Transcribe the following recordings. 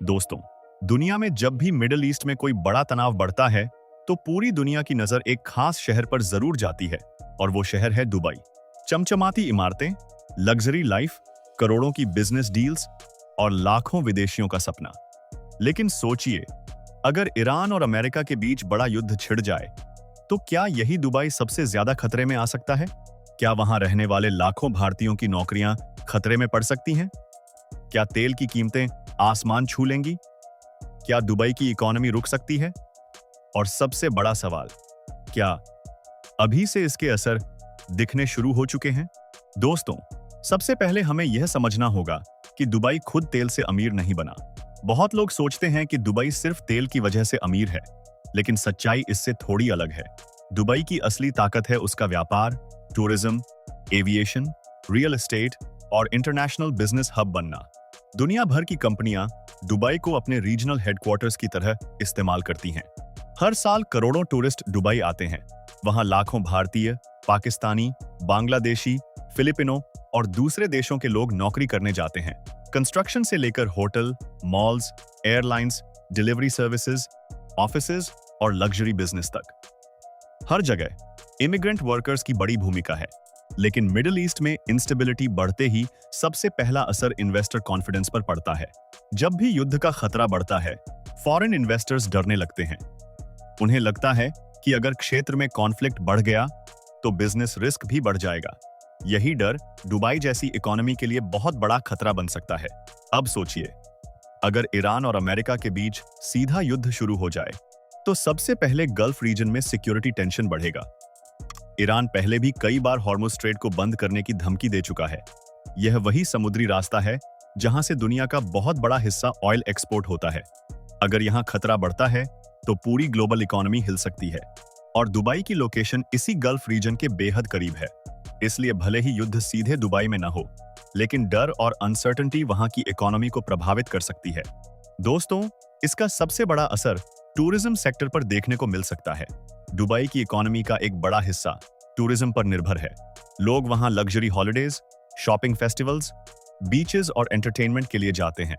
दोस्तों, दुनिया में जब भी मिडिल ईस्ट में कोई बड़ा तनाव बढ़ता है तो पूरी दुनिया की नजर एक खास शहर पर जरूर जाती है और वो शहर है दुबई। चमचमाती इमारतें, लग्जरी लाइफ, करोड़ों की बिजनेस डील्स और लाखों विदेशियों का सपना। लेकिन सोचिए, अगर ईरान और अमेरिका के बीच बड़ा युद्ध छिड़ जाए तो क्या यही दुबई सबसे ज्यादा खतरे में आ सकता है? क्या वहां रहने वाले लाखों भारतीयों की नौकरियां खतरे में पड़ सकती हैं? क्या तेल की कीमतें आसमान छू लेंगी? क्या दुबई की इकोनॉमी रुक सकती है? और सबसे बड़ा सवाल, क्या अभी से इसके असर दिखने शुरू हो चुके हैं? दोस्तों, सबसे पहले हमें यह समझना होगा कि दुबई खुद तेल से अमीर नहीं बना। बहुत लोग सोचते हैं कि दुबई सिर्फ तेल की वजह से अमीर है, लेकिन सच्चाई इससे थोड़ी अलग है। दुबई की असली ताकत है उसका व्यापार, टूरिज्म, एविएशन, रियल एस्टेट और इंटरनेशनल बिजनेस हब बनना। दुनिया भर की कंपनियां दुबई को अपने रीजनल हेडक्वार्टर्स की तरह इस्तेमाल करती हैं। हर साल करोड़ों टूरिस्ट दुबई आते हैं। वहां लाखों भारतीय, पाकिस्तानी, बांग्लादेशी, फिलिपिनो और दूसरे देशों के लोग नौकरी करने जाते हैं। कंस्ट्रक्शन से लेकर hotel, malls, airlines, delivery services, offices और लग्जरी बिजनेस तक। हर जगह इमिग्रेंट वर्कर्स की बड़ी भूमिका है। लेकिन मिडिल ईस्ट में इंस्टेबिलिटी बढ़ते ही सबसे पहला असर इन्वेस्टर कॉन्फिडेंस पर पड़ता है। जब भी युद्ध का खतरा बढ़ता है, फॉरेन इन्वेस्टर्स डरने लगते हैं। उन्हें लगता है कि अगर क्षेत्र में कॉन्फ्लिक्ट बढ़ गया तो बिजनेस रिस्क भी बढ़ जाएगा। यही डर दुबई जैसी इकोनॉमी के लिए बहुत बड़ा खतरा बन सकता है। अब सोचिए, अगर ईरान और अमेरिका के बीच सीधा युद्ध शुरू हो जाए तो सबसे पहले गल्फ रीजन में सिक्योरिटी टेंशन बढ़ेगा। ईरान पहले भी कई बार हॉर्मुज़ स्ट्रेट को बंद करने की धमकी दे चुका है। यह वही समुद्री रास्ता है जहां से दुनिया का बहुत बड़ा हिस्सा ऑयल एक्सपोर्ट होता है। अगर यहां खतरा बढ़ता है तो पूरी ग्लोबल इकोनॉमी हिल सकती है। और दुबई की लोकेशन इसी गल्फ रीजन के बेहद करीब है। इसलिए भले ही युद्ध सीधे दुबई में न हो, लेकिन डर और अनसर्टेनिटी वहां की इकोनॉमी को प्रभावित कर सकती है। दोस्तों, इसका सबसे बड़ा असर टूरिज्म सेक्टर पर देखने को मिल सकता है। दुबई की इकोनॉमी का एक बड़ा हिस्सा टूरिज्म पर निर्भर है। लोग वहां luxury holidays, shopping festivals, beaches और एंटरटेनमेंट के लिए जाते हैं।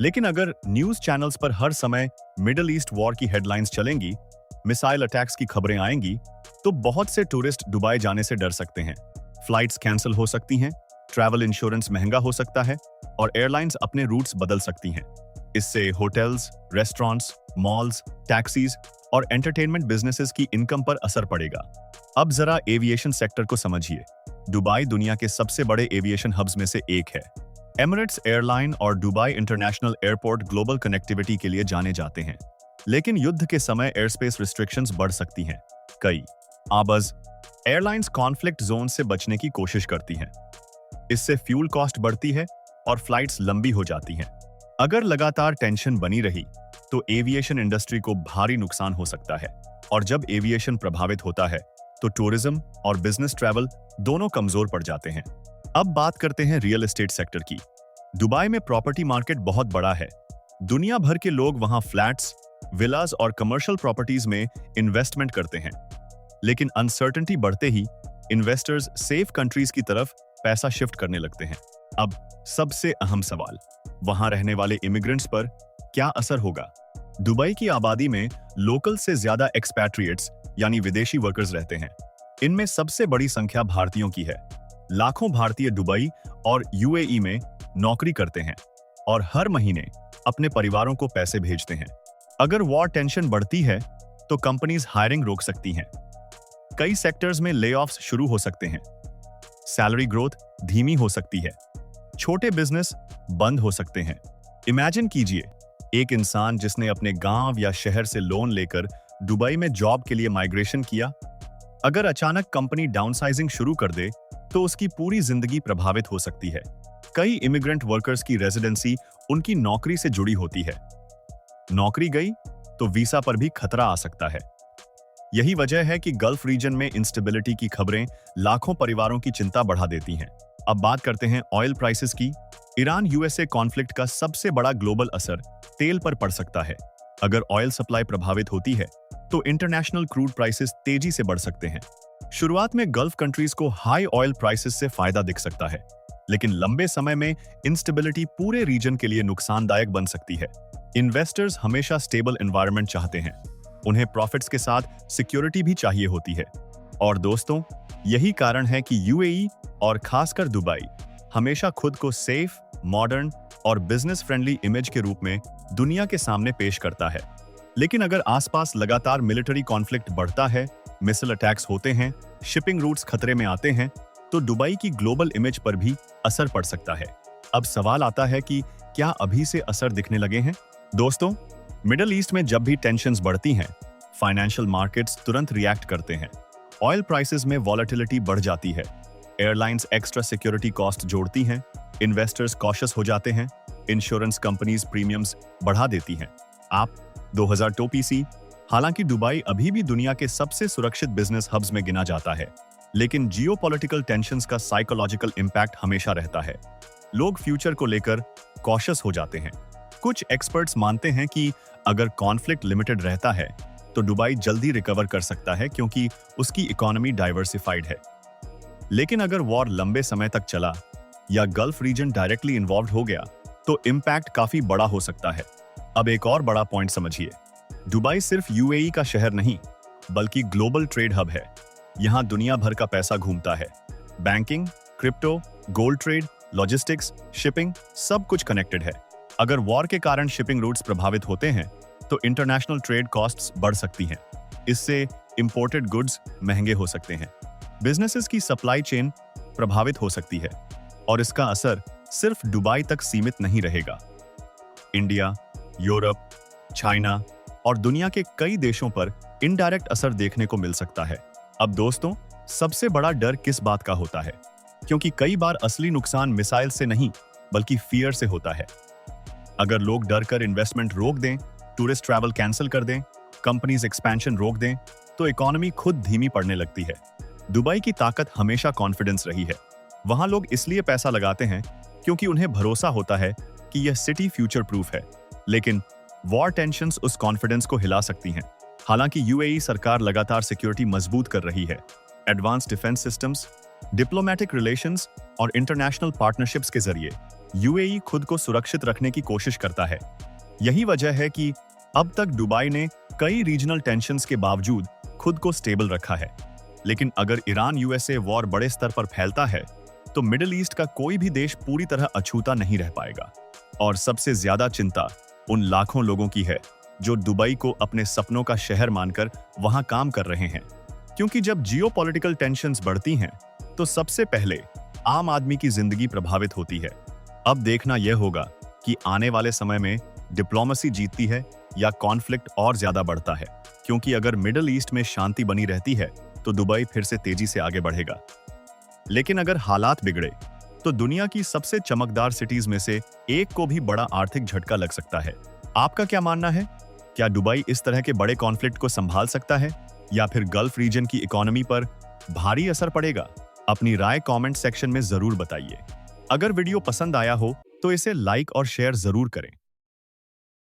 लेकिन अगर न्यूज चैनल्स पर हर समय मिडिल ईस्ट वॉर की हेडलाइंस चलेंगी, मिसाइल अटैक्स की खबरें आएंगी, तो बहुत से टूरिस्ट दुबई जाने से डर सकते हैं। फ्लाइट्स कैंसिल हो सकती हैं, ट्रैवल इंश्योरेंस महंगा हो सकता है और एयरलाइंस अपने रूट्स बदल सकती हैं। इससे होटल्स, रेस्टोरेंट्स, मॉल्स, टैक्सीज और एंटरटेनमेंट बिजनेसेस की इनकम पर असर पड़ेगा। अब जरा एविएशन सेक्टर को समझिए। दुबई दुनिया के सबसे बड़े एविएशन हब्स में से एक है। एमिरेट्स एयरलाइन और Dubai international airport global connectivity के लिए जाने जाते हैं। लेकिन युद्ध के समय एयरस्पेस रिस्ट्रिक्शंस बढ़ सकती हैं। कई आबज एयरलाइंस कॉन्फ्लिक्ट जोन से बचने की कोशिश करती हैं। इससे फ्यूल कॉस्ट बढ़ती है और फ्लाइट्स लंबी हो जाती हैं। अगर लगातार टेंशन बनी रही तो एविएशन इंडस्ट्री को भारी नुकसान हो सकता है। और जब एविएशन प्रभावित होता है तो टूरिज्म और बिजनेस ट्रैवल दोनों कमजोर पड़ जाते हैं। अब बात करते हैं रियल एस्टेट सेक्टर की। दुबई में प्रॉपर्टी मार्केट बहुत बड़ा है। दुनिया भर के लोग वहां फ्लैट्स, विलास और कमर्शियल प्रॉपर्टीज में इन्वेस्टमेंट करते हैं। लेकिन अनसर्टेनिटी बढ़ते ही इन्वेस्टर्स सेफ कंट्रीज की तरफ पैसा शिफ्ट करने लगते हैं। अब सबसे अहम सवाल, वहां रहने वाले इमिग्रेंट्स पर क्या असर होगा? दुबई की आबादी में लोकल से ज्यादा एक्सपैट्रिएट्स यानी विदेशी वर्कर्स रहते हैं। इनमें सबसे बड़ी संख्या भारतीयों की है। लाखों भारतीय दुबई और यूएई में नौकरी करते हैं और हर महीने अपने परिवारों को पैसे भेजते हैं। अगर वॉर टेंशन बढ़ती है तो कंपनीज हायरिंग रोक सकती हैं। कई सेक्टर्स में लेऑफ्स शुरू हो सकते हैं। सैलरी ग्रोथ धीमी हो सकती है। छोटे बिजनेस बंद हो सकते हैं। इमेजिन कीजिए, एक इंसान जिसने अपने गांव या शहर से लोन लेकर दुबई में जॉब के लिए माइग्रेशन किया, अगर अचानक कंपनी डाउनसाइजिंग शुरू कर दे तो उसकी पूरी जिंदगी प्रभावित हो सकती है। कई इमिग्रेंट वर्कर्स की रेजिडेंसी उनकी नौकरी से जुड़ी होती है। नौकरी गई तो वीसा पर भी खतरा आ सकता है। यही वजह है कि गल्फ रीजन में इंस्टेबिलिटी की खबरें लाखों परिवारों की चिंता बढ़ा देती हैं। अब बात करते हैं ऑयल प्राइसेस की। ईरान यूएसए कॉन्फ्लिक्ट का सबसे बड़ा ग्लोबल असर तेल पर पड़ सकता है। अगर ऑयल सप्लाई प्रभावित होती है तो इंटरनेशनल क्रूड प्राइसेस तेजी से बढ़ सकते हैं। शुरुआत में गल्फ कंट्रीज को हाई ऑयल प्राइसेस से फायदा दिख सकता है, लेकिन लंबे समय में इंस्टेबिलिटी पूरे रीजन के लिए नुकसानदायक बन सकती है। इन्वेस्टर्स हमेशा स्टेबल एनवायरनमेंट चाहते हैं। उन्हें प्रॉफिट्स के साथ सिक्योरिटी भी चाहिए होती है। और दोस्तों, यही कारण है कि यूएई और खासकर दुबई हमेशा खुद को सेफ, मॉडर्न और बिजनेस फ्रेंडली इमेज के रूप में दुनिया के सामने पेश करता है। लेकिन अगर आसपास लगातार मिलिट्री कॉन्फ्लिक्ट बढ़ता है, मिसाइल अटैक्स होते हैं, शिपिंग रूट्स खतरे में आते हैं, तो दुबई की ग्लोबल इमेज पर भी असर पड़ सकता है। अब सवाल आता है कि क्या अभी से असर दिखने लगे हैं? दोस्तों, मिडिल ईस्ट में जब भी टेंशन्स बढ़ती हैं, फाइनेंशियल मार्केट्स तुरंत रिएक्ट करते हैं। ऑयल प्राइसेस में वॉलेटिलिटी बढ़ जाती है, एयरलाइंस एक्स्ट्रा सिक्योरिटी कॉस्ट जोड़ती हैं, इन्वेस्टर्स कॉशियस हो जाते हैं, इंश्योरेंस कंपनीज प्रीमियम्स बढ़ा देती हैं। आप 2000 टोपीसी। हालांकि दुबई अभी भी दुनिया के सबसे सुरक्षित बिजनेस हब्स में गिना जाता है, लेकिन जियोपॉलिटिकल टेंशन्स का साइकोलॉजिकल इंपैक्ट हमेशा रहता है। लोग फ्यूचर को लेकर कॉशियस हो जाते हैं। कुछ एक्सपर्ट्स मानते हैं कि अगर कॉन्फ्लिक्ट लिमिटेड रहता है तो दुबई जल्दी रिकवर कर सकता है क्योंकि उसकी इकोनॉमी डाइवर्सिफाइड है। लेकिन अगर वॉर लंबे समय तक चला या गल्फ रीजन डायरेक्टली इन्वॉल्व हो गया तो इम्पैक्ट काफी बड़ा हो सकता है। अब एक और बड़ा पॉइंट समझिए, दुबई सिर्फ यूएई का शहर नहीं बल्कि ग्लोबल ट्रेड हब है। यहाँ दुनिया भर का पैसा घूमता है। Banking, crypto, gold trade, logistics, shipping, सब कुछ कनेक्टेड है। अगर वॉर के कारण शिपिंग रूट्स प्रभावित होते हैं तो इंटरनेशनल ट्रेड कॉस्ट्स बढ़ सकती हैं। इससे इंपोर्टेड गुड्स महंगे हो सकते हैं, बिजनेसेस की सप्लाई चेन प्रभावित हो सकती है और इसका असर सिर्फ दुबई तक सीमित नहीं रहेगा। इंडिया, यूरोप, चाइना और दुनिया के कई देशों पर इनडायरेक्ट असर देखने को मिल सकता है। अब दोस्तों, सबसे बड़ा डर किस बात का होता है? क्योंकि कई बार असली नुकसान मिसाइल से नहीं बल्कि फियर से होता है। अगर लोग डर कर इन्वेस्टमेंट रोक दें, टूरिस्ट ट्रैवल कैंसिल कर दें, कंपनीज एक्सपेंशन रोक दें, तो इकोनॉमी खुद धीमी पड़ने लगती है। दुबई की ताकत हमेशा कॉन्फिडेंस रही है। वहां लोग इसलिए पैसा लगाते हैं क्योंकि उन्हें भरोसा होता है कि यह सिटी फ्यूचर प्रूफ है। लेकिन वॉर टेंशन्स उस कॉन्फिडेंस को हिला सकती हैं। हालांकि यूएई सरकार लगातार सिक्योरिटी मजबूत कर रही है। Advance defence systems, diplomatic relations और इंटरनेशनल पार्टनरशिप्स के जरिए यूएई खुद को सुरक्षित रखने की कोशिश करता है। यही वजह है कि अब तक दुबई ने कई रीजनल टेंशन्स के बावजूद खुद को स्टेबल रखा है। लेकिन अगर ईरान यूएसए वॉर बड़े स्तर पर फैलता है तो मिडिल ईस्ट का कोई भी देश पूरी तरह अछूता नहीं रह पाएगा। और सबसे ज्यादा चिंता उन लाखों लोगों की है जो दुबई को अपने सपनों का शहर मानकर वहां काम कर रहे हैं। क्योंकि जब जियोपॉलिटिकल टेंशन्स बढ़ती हैं तो सबसे पहले आम आदमी की जिंदगी प्रभावित होती है। अब देखना यह होगा कि आने वाले समय में डिप्लोमेसी जीतती है या कॉन्फ्लिक्ट और ज्यादा बढ़ता है। क्योंकि अगर मिडिल ईस्ट में शांति बनी रहती है तो दुबई फिर से तेजी से आगे बढ़ेगा। लेकिन अगर हालात बिगड़े तो दुनिया की सबसे चमकदार सिटीज में से एक को भी बड़ा आर्थिक झटका लग सकता है। आपका क्या मानना है? क्या दुबई इस तरह के बड़े कॉन्फ्लिक्ट को संभाल सकता है या फिर गल्फ रीजन की इकोनॉमी पर भारी असर पड़ेगा? अपनी राय कमेंट सेक्शन में जरूर बताइए। अगर वीडियो पसंद आया हो तो इसे लाइक और शेयर जरूर करें।